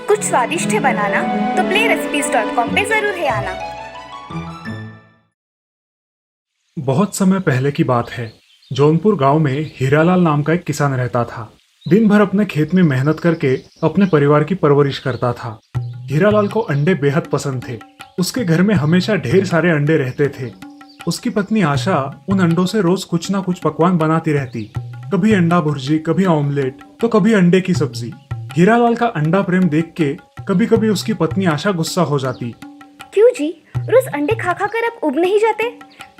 कुछ स्वादिष्ट है बनाना तो playrecipes.com पे जरूर है आना। बहुत समय पहले की बात है। जौनपुर गांव में हीरालाल नाम का एक किसान रहता था। दिन भर अपने खेत में मेहनत करके अपने परिवार की परवरिश करता था। हीरालाल को अंडे बेहद पसंद थे। उसके घर में हमेशा ढेर सारे अंडे रहते थे। उसकी पत्नी आशा उन अंडों से रोज कुछ ना कुछ पकवान बनाती रहती। कभी अंडा भुर्जी, कभी ऑमलेट, तो कभी अंडे की सब्जी। हीरालाल का अंडा प्रेम देख के कभी कभी उसकी पत्नी आशा गुस्सा हो जाती। क्यों जी, रोज अंडे खा खा कर अब उब नहीं जाते?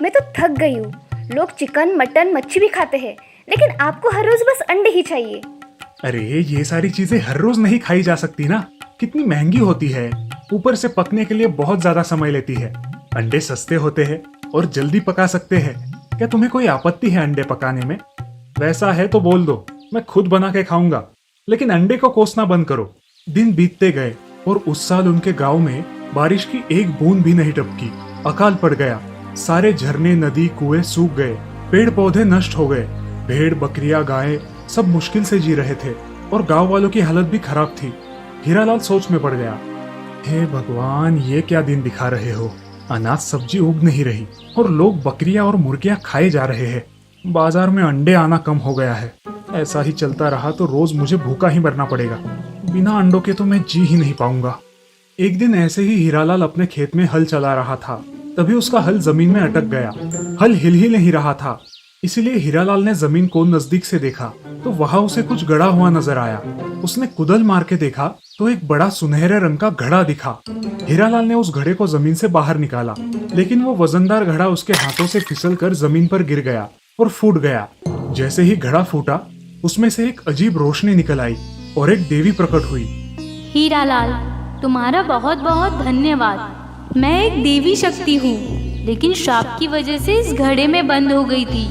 मैं तो थक गई हूँ। लोग चिकन, मटन, मच्छी भी खाते हैं, लेकिन आपको हर रोज बस अंडे ही चाहिए। अरे ये सारी चीजें हर रोज नहीं खाई जा सकती ना, कितनी महंगी होती है। ऊपर से पकने के लिए बहुत ज्यादा समय लेती है। अंडे सस्ते होते हैं और जल्दी पका सकते हैं। क्या तुम्हें कोई आपत्ति है अंडे पकाने में? वैसा है तो बोल दो, मैं खुद बना के खाऊंगा, लेकिन अंडे को कोसना बंद करो। दिन बीतते गए और उस साल उनके गांव में बारिश की एक बूंद भी नहीं टपकी। अकाल पड़ गया। सारे झरने, नदी, कुएं सूख गए। पेड़ पौधे नष्ट हो गए। भेड़, बकरियां, गायें सब मुश्किल से जी रहे थे और गांव वालों की हालत भी खराब थी। हीरालाल सोच में पड़ गया। हे भगवान, ये क्या दिन दिखा रहे हो? अनाज सब्जी उग नहीं रही और लोग बकरियां और मुर्गियां खाए जा रहे हैं। बाजार में अंडे आना कम हो गया है। ऐसा ही चलता रहा तो रोज मुझे भूखा ही मरना पड़ेगा। बिना अंडों के तो मैं जी ही नहीं पाऊंगा। एक दिन ऐसे ही हीरालाल अपने खेत में हल चला रहा था। तभी उसका हल जमीन में अटक गया। हल हिल ही नहीं रहा था। इसीलिए हीरालाल ने जमीन को नजदीक से देखा तो वहां उसे कुछ गड़ा हुआ नजर आया। उसने कुदल मार के देखा तो एक बड़ा सुनहरे रंग का घड़ा दिखा। हीरालाल ने उस घड़े को जमीन से बाहर निकाला, लेकिन वो वजनदार घड़ा उसके हाथों से फिसलकर जमीन पर गिर गया और फूट गया। जैसे ही घड़ा फूटा, उसमें से एक अजीब रोशनी निकल आई और एक देवी प्रकट हुई। हीरालाल, तुम्हारा बहुत बहुत धन्यवाद। मैं एक देवी शक्ति हूँ, लेकिन श्राप की वजह से इस घड़े में बंद हो गई थी।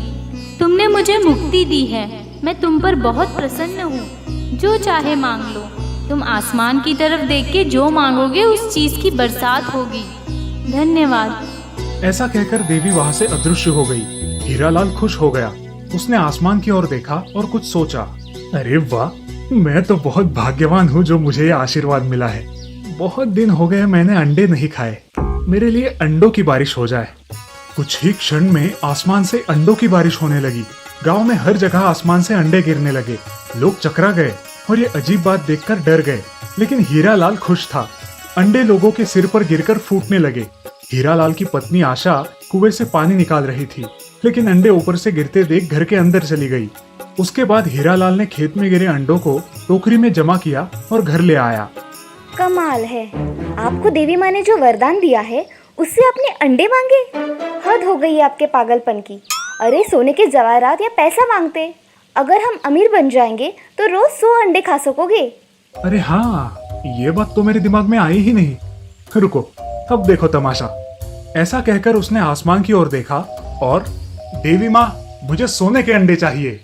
तुमने मुझे मुक्ति दी है। मैं तुम पर बहुत प्रसन्न हूँ। जो चाहे मांग लो। तुम आसमान की तरफ देख के जो मांगोगे उस चीज की बरसात होगी। धन्यवाद। ऐसा कहकर देवी वहां से अदृश्य हो गई। हीरालाल खुश हो गया। उसने आसमान की ओर देखा और कुछ सोचा। अरे वाह, मैं तो बहुत भाग्यवान हूँ जो मुझे ये आशीर्वाद मिला है। बहुत दिन हो गए मैंने अंडे नहीं खाए। मेरे लिए अंडों की बारिश हो जाए। कुछ ही क्षण में आसमान से अंडों की बारिश होने लगी। गांव में हर जगह आसमान से अंडे गिरने लगे। लोग चकरा गए और ये अजीब बात देखकर डर गए, लेकिन हीरालाल खुश था। अंडे लोगों के सिर पर गिरकर फूटने लगे। हीरालाल की पत्नी आशा कुएं से पानी निकाल रही थी, लेकिन अंडे ऊपर से गिरते देख घर के अंदर चली गई। उसके बाद हीरालाल ने खेत में गिरे अंडों को टोकरी में जमा किया और घर ले आया। कमाल है, आपको देवी माँ ने जो वरदान दिया है उससे अपने अंडे मांगे? हद हो गई है आपके पागलपन की। अरे सोने के जवाहरात या पैसा मांगते। अगर हम अमीर बन जाएंगे तो रोज 100 अंडे खा सकोगे। अरे हाँ, ये बात तो मेरे दिमाग में आई ही नहीं। रुको, अब देखो तमाशा। ऐसा कहकर उसने आसमान की ओर देखा और देवी माँ, मुझे सोने के अंडे चाहिए।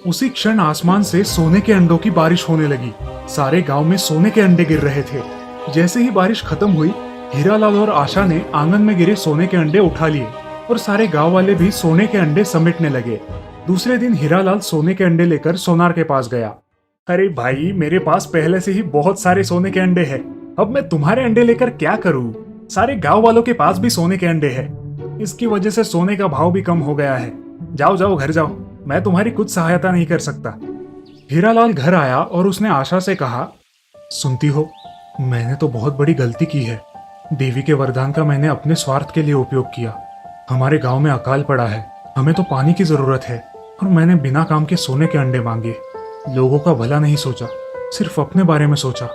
उसी क्षण आसमान से सोने के अंडों की बारिश होने लगी। सारे गांव में सोने के अंडे गिर रहे थे। जैसे ही बारिश खत्म हुई, हीरालाल और आशा ने आंगन में गिरे सोने के अंडे उठा लिए और सारे गांव वाले भी सोने के अंडे समेटने लगे। दूसरे दिन हीरालाल सोने के अंडे लेकर सोनार के पास गया। अरे भाई, मेरे पास पहले से ही बहुत सारे सोने के अंडे हैं। अब मैं तुम्हारे अंडे लेकर क्या करूं? सारे गांव वालों के पास भी सोने के अंडे हैं। इसकी वजह से सोने का भाव भी कम हो गया है। जाओ जाओ, घर जाओ। मैं तुम्हारी कुछ सहायता नहीं कर सकता। हीरालाल घर आया और उसने आशा से कहा, सुनती हो, मैंने तो बहुत बड़ी गलती की है। देवी के वरदान का मैंने अपने स्वार्थ के लिए उपयोग किया। हमारे गांव में अकाल पड़ा है। हमें तो पानी की जरूरत है और मैंने बिना काम के सोने के अंडे मांगे। लोगों का भला नहीं सोचा, सिर्फ अपने बारे में सोचा।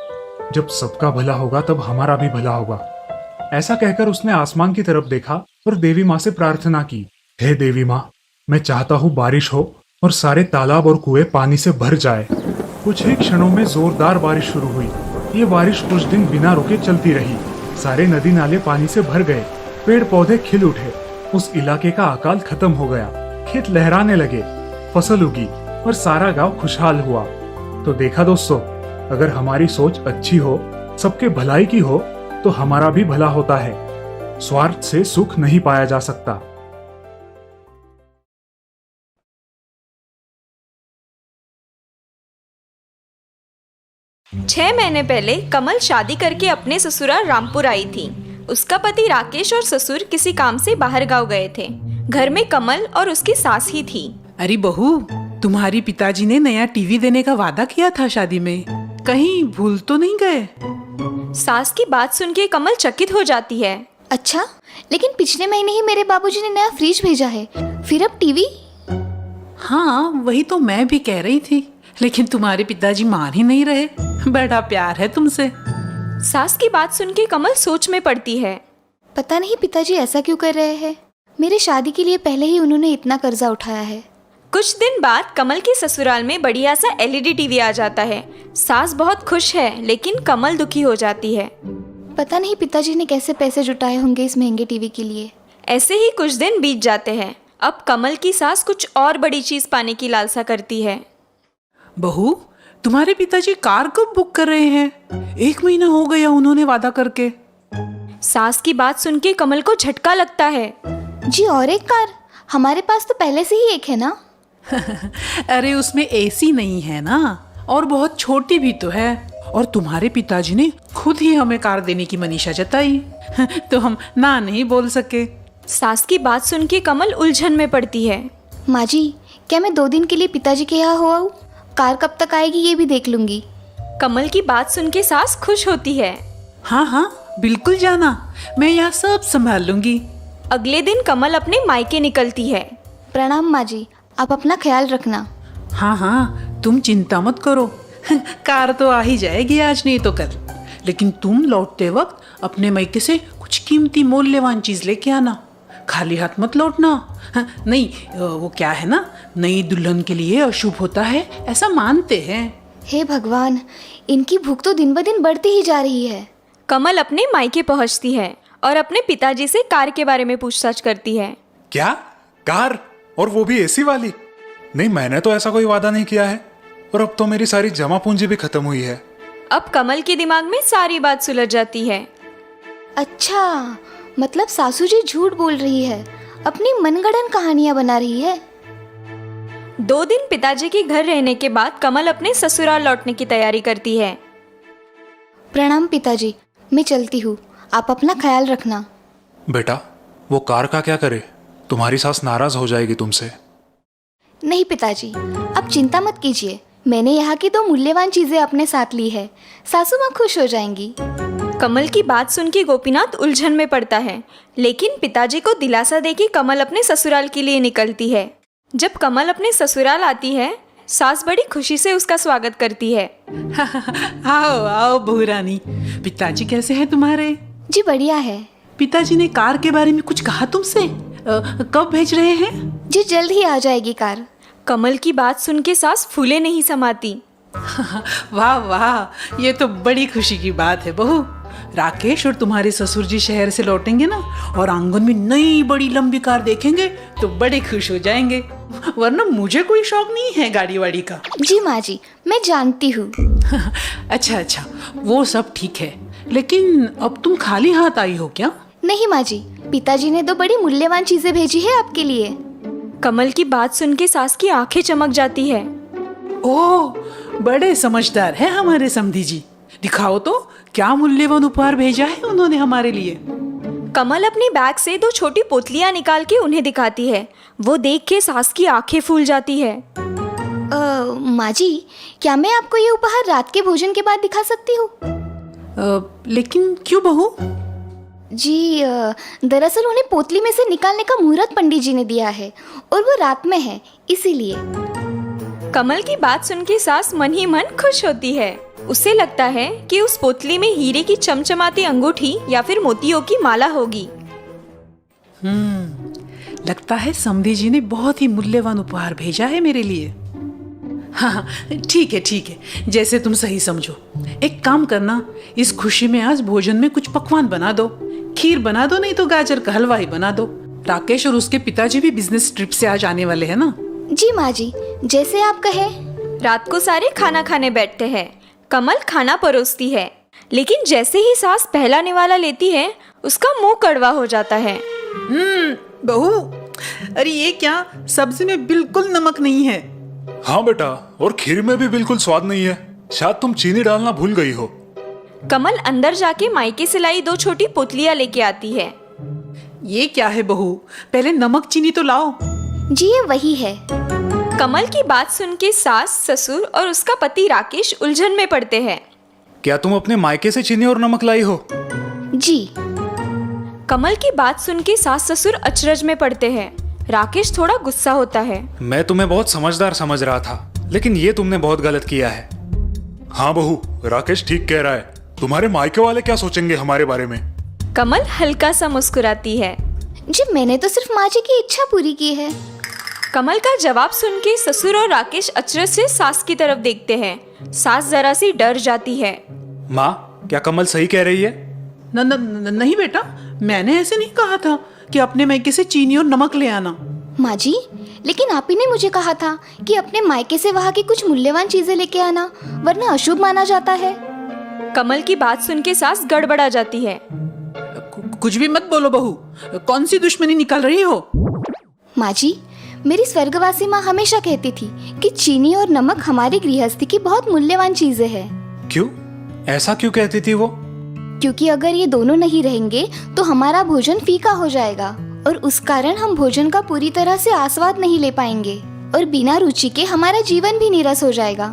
जब सबका भला होगा तब हमारा भी भला होगा। ऐसा कहकर उसने आसमान की तरफ देखा और देवी माँ से प्रार्थना की। हे देवी माँ, मैं चाहता हूँ बारिश हो और सारे तालाब और कुएं पानी से भर जाए। कुछ ही क्षणों में जोरदार बारिश शुरू हुई। ये बारिश कुछ दिन बिना रुके चलती रही। सारे नदी नाले पानी से भर गए। पेड़ पौधे खिल उठे। उस इलाके का अकाल खत्म हो गया। खेत लहराने लगे, फसल उगी और सारा गांव खुशहाल हुआ। तो देखा दोस्तों, अगर हमारी सोच अच्छी हो, सबके भलाई की हो, तो हमारा भी भला होता है। स्वार्थ से सुख नहीं पाया जा सकता। 6 महीने पहले कमल शादी करके अपने ससुराल रामपुर आई थी। उसका पति राकेश और ससुर किसी काम से बाहर गांव गए थे। घर में कमल और उसकी सास ही थी। अरे बहू, तुम्हारी पिताजी ने नया टीवी देने का वादा किया था शादी में, कहीं भूल तो नहीं गए? सास की बात सुन के कमल चकित हो जाती है। अच्छा, लेकिन पिछले महीने ही मेरे बाबूजी ने नया फ्रिज भेजा है, फिर अब टीवी? हाँ, वही तो मैं भी कह रही थी, लेकिन तुम्हारे पिताजी मान ही नहीं रहे। बड़ा प्यार है तुमसे। सास की बात सुन के कमल सोच में पड़ती है। पता नहीं पिताजी ऐसा क्यों कर रहे हैं। मेरी शादी के लिए पहले ही उन्होंने इतना कर्जा उठाया है। कुछ दिन बाद कमल के ससुराल में बढ़िया सा एलईडी टीवी आ जाता है। सास बहुत खुश है, लेकिन कमल दुखी हो जाती है। पता नहीं पिताजी ने कैसे पैसे जुटाए होंगे इस महंगे टीवी के लिए। ऐसे ही कुछ दिन बीत जाते हैं। अब कमल की सास कुछ और बड़ी चीज पाने की लालसा करती है। बहू, तुम्हारे पिताजी कार कब बुक कर रहे हैं? 1 महीना हो गया उन्होंने वादा करके। सास की बात सुन के कमल को झटका लगता है। जी, और एक कार? हमारे पास तो पहले से ही एक है ना। अरे उसमें एसी नहीं है ना, और बहुत छोटी भी तो है। और तुम्हारे पिताजी ने खुद ही हमें कार देने की मनीषा जताई, तो हम ना नहीं बोल सके। सास की बात सुन के कमल उलझन में पड़ती है। माँ जी, क्या मैं 2 दिन के लिए पिताजी के यहाँ हो आऊँ? कार कब तक आएगी ये भी देख लूंगी। कमल की बात सुन के सास खुश होती है। हाँ हाँ, बिल्कुल जाना, मैं यहाँ सब संभाल लूंगी। अगले दिन कमल अपने मायके निकलती है। प्रणाम माँ जी, आप अपना ख्याल रखना। हाँ हाँ, तुम चिंता मत करो, कार तो आ ही जाएगी आज नहीं तो कल। लेकिन तुम लौटते वक्त अपने मायके से कुछ कीमती मूल्यवान चीज लेके आना, खाली हाथ मत लौटना। हाँ, नहीं, वो क्या है ना, नई दुल्हन के लिए अशुभ होता है, ऐसा मानते हैं। हे भगवान, इनकी भूख तो दिन ब दिन बढ़ती ही जा रही है। कमल अपने मायके पहुंचती है और अपने पिताजी से कार के बारे में पूछताछ करती है। क्या? कार? और वो भी एसी वाली? नहीं, मैंने तो ऐसा कोई वादा नहीं किया है, और अब तो मेरी सारी जमा पूंजी भी खत्म हुई है। अब कमल के दिमाग में सारी बात सुलझ जाती है। अच्छा, मतलब सासू जी झूठ बोल रही है, अपनी मनगढ़ंत कहानियां बना रही है। 2 दिन पिताजी के घर रहने के बाद कमल अपने ससुराल लौटने की तैयारी करती है। प्रणाम पिताजी, मैं चलती हूँ, आप अपना ख्याल रखना। बेटा, वो कार का क्या करे? तुम्हारी सास नाराज हो जाएगी तुमसे। नहीं पिताजी, अब चिंता मत कीजिए, मैंने यहाँ की 2 मूल्यवान चीजें अपने साथ ली है, सासू माँ खुश हो जाएंगी। कमल की बात सुन के गोपीनाथ उलझन में पड़ता है, लेकिन पिताजी को दिलासा देके कमल अपने ससुराल के लिए निकलती है। जब कमल अपने ससुराल आती है, सास बड़ी खुशी से उसका स्वागत करती है। आओ आओ बहू रानी, पिताजी कैसे हैं तुम्हारे? जी बढ़िया है। पिताजी ने कार के बारे में कुछ कहा तुमसे? कब भेज रहे हैं? जी जल्द ही आ जाएगी कार। कमल की बात सुन के सास फूले नहीं समाती। वाह वाह, ये तो बड़ी खुशी की बात है बहू। राकेश और तुम्हारे ससुर जी शहर से लौटेंगे ना, और आंगन में नई बड़ी लंबी कार देखेंगे तो बड़े खुश हो जाएंगे, वरना मुझे कोई शौक नहीं है गाड़ी वाड़ी का। जी माँ जी, मैं जानती हूँ। अच्छा अच्छा, वो सब ठीक है, लेकिन अब तुम खाली हाथ आई हो क्या? नहीं माँ जी, पिताजी ने 2 बड़ी मूल्यवान चीजें भेजी है आपके लिए। कमल की बात सुन के सास की आंखें चमक जाती है। ओह, बड़े समझदार हैं हमारे समधी जी। दिखाओ तो, क्या मूल्यवान उपहार भेजा है उन्होंने हमारे लिए। कमल अपनी बैग से 2 छोटी पोतलियां निकाल के उन्हें दिखाती है। वो देख के सास की आंखें फूल जाती है। माँ जी, क्या मैं आपको ये उपहार रात के भोजन के बाद दिखा सकती हूँ? लेकिन क्यों बहू? जी, दरअसल उन्हें पोतली में से निकालने का मुहूर्त पंडित जी ने दिया है, और वो रात में है, इसीलिए। कमल की बात सुन के सास मन ही मन खुश होती है। उसे लगता है कि उस पोतली में हीरे की चमचमाती अंगूठी या फिर मोतियों की माला होगी। लगता है समधी जी ने बहुत ही मूल्यवान उपहार भेजा है मेरे लिए। हाँ, ठीक है, जैसे तुम सही समझो। एक काम करना, इस खुशी में आज भोजन में कुछ पकवान बना दो, खीर बना दो, नहीं तो गाजर का हलवा ही बना दो। राकेश और उसके पिताजी भी बिजनेस ट्रिप से आज आने वाले हैं ना। जी माँ जी, जैसे आप कहे। रात को सारे खाना खाने बैठते हैं। कमल खाना परोसती है, लेकिन जैसे ही सास पहला निवाला लेती है, उसका मुंह कड़वा हो जाता है। बहू, अरे ये क्या, सब्जी में बिल्कुल नमक नहीं है। हाँ बेटा, और खीर में भी बिल्कुल स्वाद नहीं है। शायद तुम चीनी डालना भूल गई हो। कमल अंदर जाके मायके से लाई 2 छोटी पुतलियां लेके आती है। ये क्या है बहू, पहले नमक चीनी तो लाओ। जी ये वही है। कमल की बात सुन के सास, ससुर और उसका पति राकेश उलझन में पड़ते हैं। क्या तुम अपने मायके से चीनी और नमक लाई हो? जी। कमल की बात सुन के सास ससुर अचरज में पड़ते हैं। राकेश थोड़ा गुस्सा होता है। मैं तुम्हें बहुत समझदार समझ रहा था, लेकिन ये तुमने बहुत गलत किया है। हाँ बहू, राकेश ठीक कह रहा है। तुम्हारे मायके वाले क्या सोचेंगे हमारे बारे में? कमल हल्का सा मुस्कुराती है। जी मैंने तो सिर्फ माँ जी की इच्छा पूरी की है। कमल का जवाब सुन के ससुर और राकेश अचरज से सास की तरफ देखते हैं। सास जरा सी डर जाती है। माँ, क्या कमल सही कह रही है? नहीं बेटा, मैंने ऐसे नहीं कहा था कि अपने मायके से चीनी और नमक ले आना। माँ जी, लेकिन आप ही ने मुझे कहा था कि अपने मायके से वहाँ की कुछ मूल्यवान चीजें लेके आना, वरना अशुभ माना जाता है। कमल की बात सुन के सास गड़बड़ा जाती है। कुछ भी मत बोलो बहू, कौन सी दुश्मनी निकाल रही हो? माँ जी, मेरी स्वर्गवासी माँ हमेशा कहती थी कि चीनी और नमक हमारी गृहस्थी की बहुत मूल्यवान चीजें हैं। क्यों? ऐसा क्यों कहती थी वो? क्योंकि अगर ये दोनों नहीं रहेंगे तो हमारा भोजन फीका हो जाएगा और उस कारण हम भोजन का पूरी तरह से आस्वाद नहीं ले पाएंगे और बिना रुचि के हमारा जीवन भी नीरस हो जाएगा।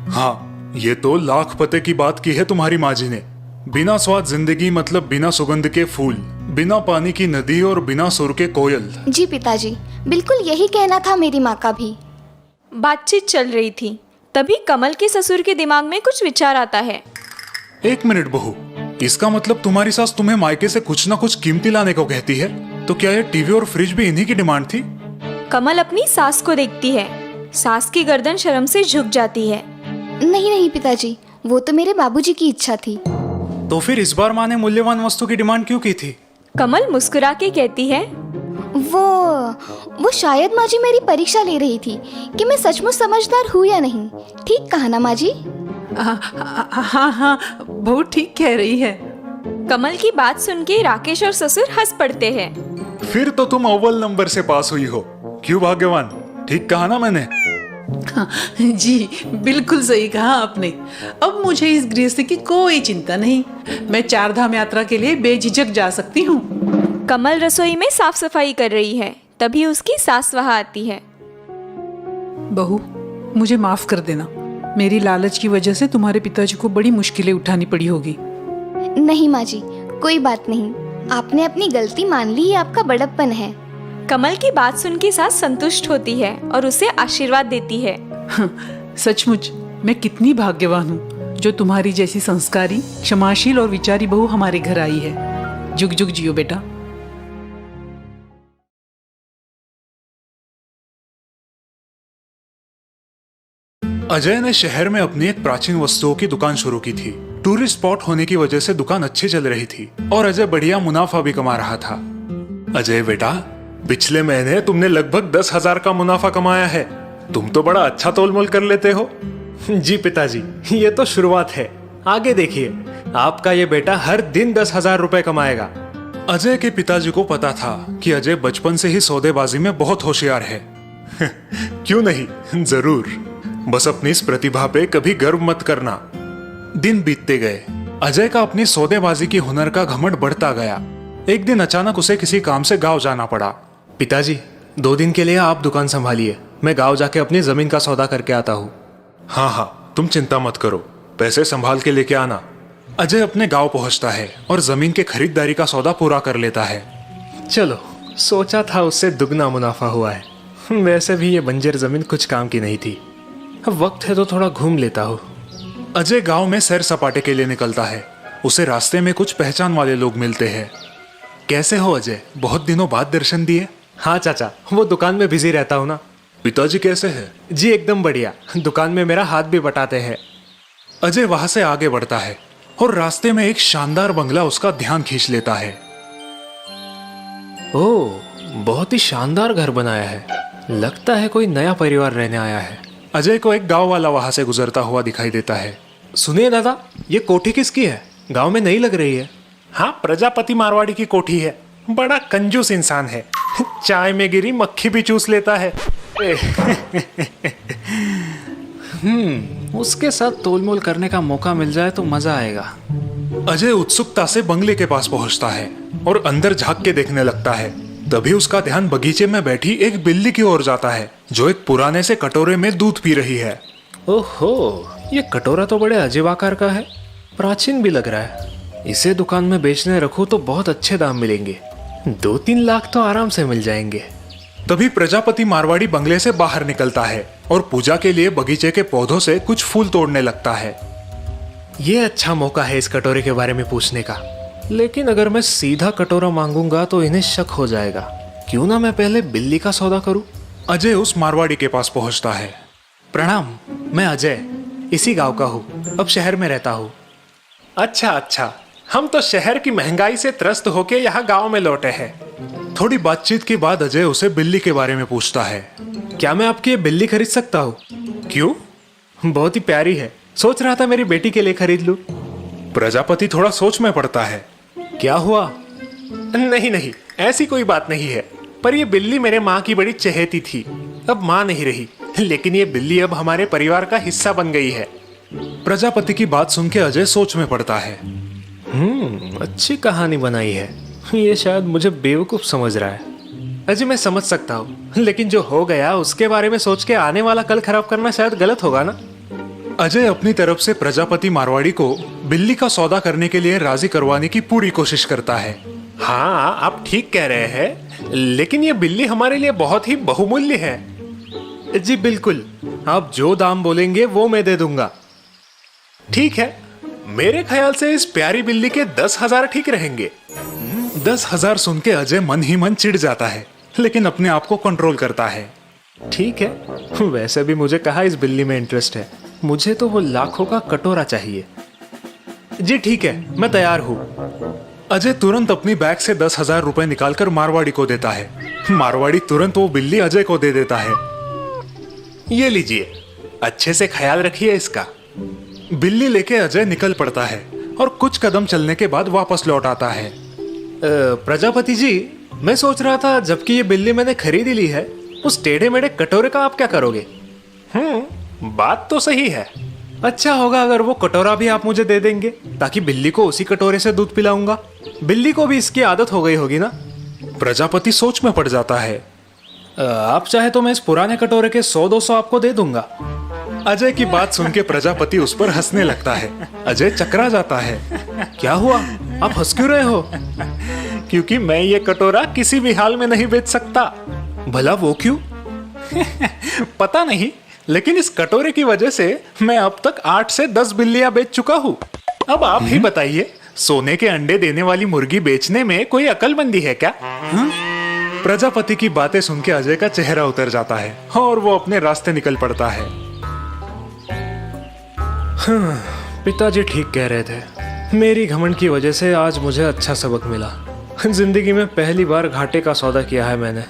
हाँ, ये तो लाख पते की बात की है तुम्हारी माँ जी ने। बिना स्वाद जिंदगी मतलब बिना सुगंध के फूल, बिना पानी की नदी और बिना सुर के कोयल। जी पिताजी, बिल्कुल यही कहना था मेरी माँ का भी। बातचीत चल रही थी, तभी कमल के ससुर के दिमाग में कुछ विचार आता है। एक मिनट बहू, इसका मतलब तुम्हारी सास तुम्हें मायके से कुछ ना कुछ कीमती लाने को कहती है? तो क्या ये टीवी और फ्रिज भी इन्हीं की डिमांड थी? कमल अपनी सास को देखती है। सास की गर्दन शर्म से झुक जाती है। नहीं नहीं पिताजी, वो तो मेरे बाबूजी की इच्छा थी। तो फिर इस बार माँ ने मूल्यवान वस्तु की डिमांड क्यों की थी? कमल मुस्कुरा के कहती है, वो शायद माँ जी मेरी परीक्षा ले रही थी कि मैं सचमुच समझदार हूँ या नहीं। ठीक कहा ना माँ जी? हाँ, बहू ठीक कह रही है। कमल की बात सुन के राकेश और ससुर हंस पड़ते हैं। फिर तो तुम अव्वल नंबर से पास हुई हो। क्यों भाग्यवान, ठीक कहा ना मैंने? जी बिल्कुल सही कहा आपने। अब मुझे इस गृहस्थी की कोई चिंता नहीं। मैं 4 धाम यात्रा के लिए बेझिझक जा सकती हूँ। कमल रसोई में साफ सफाई कर रही है, तभी उसकी सास वहाँ आती है। बहू, मुझे माफ कर देना। मेरी लालच की वजह से तुम्हारे पिताजी को बड़ी मुश्किलें उठानी पड़ी होगी। नहीं माँ जी, कोई बात नहीं। आपने अपनी गलती मान ली, ये आपका बड़प्पन है। कमल की बात सुन के सास संतुष्ट होती है और उसे आशीर्वाद देती है। सचमुच मैं कितनी भाग्यवान हूँ जो तुम्हारी जैसी संस्कारी, क्षमाशील और विचारी बहू हमारे घर आई है। जुग जुग जियो बेटा। अजय ने शहर में अपनी एक प्राचीन वस्तुओं की दुकान शुरू की थी। टूरिस्ट स्पॉट होने की वजह से दुकान अच्छी चल रही थी और अजय बढ़िया मुनाफा भी कमा रहा था। अजय बेटा, पिछले महीने तुमने लगभग 10,000 का मुनाफा कमाया है। तुम तो बड़ा अच्छा तोलमोल कर लेते हो। जी पिताजी, ये तो शुरुआत है। आगे देखिए, आपका ये बेटा हर दिन 10,000 रुपए कमाएगा। अजय के पिताजी को पता था कि अजय बचपन से ही सौदेबाजी में बहुत होशियार है। क्यों नहीं, जरूर। बस अपनी इस प्रतिभा पे कभी गर्व मत करना। दिन बीतते गए। अजय का अपनी सौदेबाजी की हुनर का घमंड बढ़ता गया। एक दिन अचानक उसे किसी काम से गांव जाना पड़ा। पिताजी, 2 दिन के लिए आप दुकान संभालिए, मैं गांव जाके अपनी जमीन का सौदा करके आता हूँ। हाँ, तुम चिंता मत करो, पैसे संभाल के लेके आना। अजय अपने गांव पहुंचता है और जमीन के खरीदारी का सौदा पूरा कर लेता है। चलो, सोचा था उससे दुगना मुनाफा हुआ है। वैसे भी ये बंजर जमीन कुछ काम की नहीं थी। अब वक्त है तो थोड़ा घूम लेता हूँ। अजय गांव में सैर सपाटे के लिए निकलता है। उसे रास्ते में कुछ पहचान वाले लोग मिलते हैं। कैसे हो अजय, बहुत दिनों बाद दर्शन दिए। हाँ चाचा, वो दुकान में बिजी रहता हूँ ना। पिताजी कैसे हैं? जी एकदम बढ़िया, दुकान में मेरा हाथ भी बटाते हैं। अजय वहां से आगे बढ़ता है और रास्ते में एक शानदार बंगला उसका ध्यान खींच लेता है। ओह, बहुत ही शानदार घर बनाया है। लगता है कोई नया परिवार रहने आया है। अजय को एक गांव वाला वहां से गुजरता हुआ दिखाई देता है। सुनिए दादा, ये कोठी किसकी है? गांव में नई लग रही है। हाँ, प्रजापति मारवाड़ी की कोठी है। बड़ा कंजूस इंसान है। चाय में गिरी मक्खी भी चूस लेता है। उसके साथ तोलमोल करने का मौका मिल जाए तो मजा आएगा। अजय उत्सुकता से बंगले के पास पहुंचता है और अंदर झांक के देखने लगता है। तभी उसका ध्यान बगीचे में बैठी एक बिल्ली की ओर जाता है जो एक पुराने से कटोरे में दूध पी रही है। ओहो, ये कटोरा तो बड़े अजीब आकार का है, प्राचीन भी लग रहा है। इसे दुकान में बेचने रखूं तो बहुत अच्छे दाम मिलेंगे, 2-3 लाख तो आराम से मिल जाएंगे। तभी प्रजापति मारवाड़ी बंगले से बाहर निकलता है और पूजा के लिए बगीचे के पौधों से कुछ फूल तोड़ने लगता है। ये अच्छा मौका है इस कटोरे के बारे में पूछने का, लेकिन अगर मैं सीधा कटोरा मांगूंगा तो इन्हें शक हो जाएगा। क्यों ना मैं पहले बिल्ली का सौदा करूं। अजय उस मारवाड़ी के पास पहुंचता है। प्रणाम, मैं अजय इसी गांव का हूँ, अब शहर में रहता हूँ। अच्छा अच्छा, हम तो शहर की महंगाई से त्रस्त होके यहाँ गांव में लौटे हैं। थोड़ी बातचीत के बाद अजय उसे बिल्ली के बारे में पूछता है। क्या मैं आपकी ये बिल्ली खरीद सकता हूँ? क्यों? बहुत ही प्यारी है, सोच रहा था मेरी बेटी के लिए खरीद लूं। प्रजापति थोड़ा सोच में पड़ता है। क्या हुआ? नहीं नहीं, ऐसी कोई बात नहीं है, पर ये बिल्ली मेरे माँ की बड़ी चहेती थी, अब माँ नहीं रही, लेकिन ये बिल्ली अब हमारे परिवार का हिस्सा बन गई है। प्रजापति की बात सुन के अजय सोच में पड़ता है। अच्छी कहानी बनाई है। ये शायद मुझे बेवकूफ समझ रहा है। अजय मैं समझ सकता हूँ, लेकिन जो हो गया उसके बारे में सोच के आने वाला कल खराब करना शायद गलत होगा ना। अजय अपनी तरफ से प्रजापति मारवाड़ी को बिल्ली का सौदा करने के लिए राजी करवाने की पूरी कोशिश करता है। हाँ, आप ठीक कह रहे हैं, लेकिन ये बिल्ली हमारे लिए बहुत ही बहुमूल्य है। जी बिल्कुल, आप जो दाम बोलेंगे वो मैं दे दूंगा। ठीक है, मेरे ख्याल से इस प्यारी बिल्ली के 10,000 ठीक रहेंगे। 10,000 सुन के अजय मन ही मन चिढ़ जाता है, लेकिन अपने आप को कंट्रोल करता है। ठीक है, वैसे भी मुझे कहाँ इस बिल्ली में इंटरेस्ट है, मुझे तो वो लाखों का कटोरा चाहिए। जी ठीक है, मैं तैयार हूँ। अजय तुरंत अपनी बैग से 10,000 रुपए निकालकर मारवाड़ी को देता है। मारवाड़ी तुरंत वो बिल्ली अजय को दे देता है। ये लीजिए, अच्छे से ख्याल रखिए इसका। बिल्ली लेके अजय निकल पड़ता है और कुछ कदम चलने के बाद वापस लौट आता है। प्रजापति जी, मैं सोच रहा था जबकि ये बिल्ली मैंने खरीदी ली है, उस टेढ़े मेढ़े कटोरे का आप क्या करोगे? बात तो सही है। अच्छा होगा अगर वो कटोरा भी आप मुझे दे देंगे, ताकि बिल्ली को उसी कटोरे से दूध पिलाऊंगा। बिल्ली को भी इसकी आदत हो गई होगी ना। प्रजापति सोच में पड़ जाता है। आप चाहे तो मैं इस पुराने कटोरे के 100-200 आपको दे दूंगा। अजय की बात सुन के प्रजापति उस पर हंसने लगता है। अजय चकरा जाता है। क्या हुआ, आप हंस क्यों रहे हो? क्योंकि मैं ये कटोरा किसी भी हाल में नहीं बेच सकता। भला वो क्यों? पता नहीं, लेकिन इस कटोरे की वजह से मैं अब तक 8 से 10 बिल्लियां बेच चुका हूँ। अब आप ही बताइए, सोने के अंडे देने वाली मुर्गी बेचने में कोई अकलमंदी है क्या? प्रजापति की बातें सुन के अजय का चेहरा उतर जाता है और वो अपने रास्ते निकल पड़ता है। पिताजी ठीक कह रहे थे, मेरी घमंड की वजह से आज मुझे अच्छा सबक मिला। जिंदगी में पहली बार घाटे का सौदा किया है मैंने।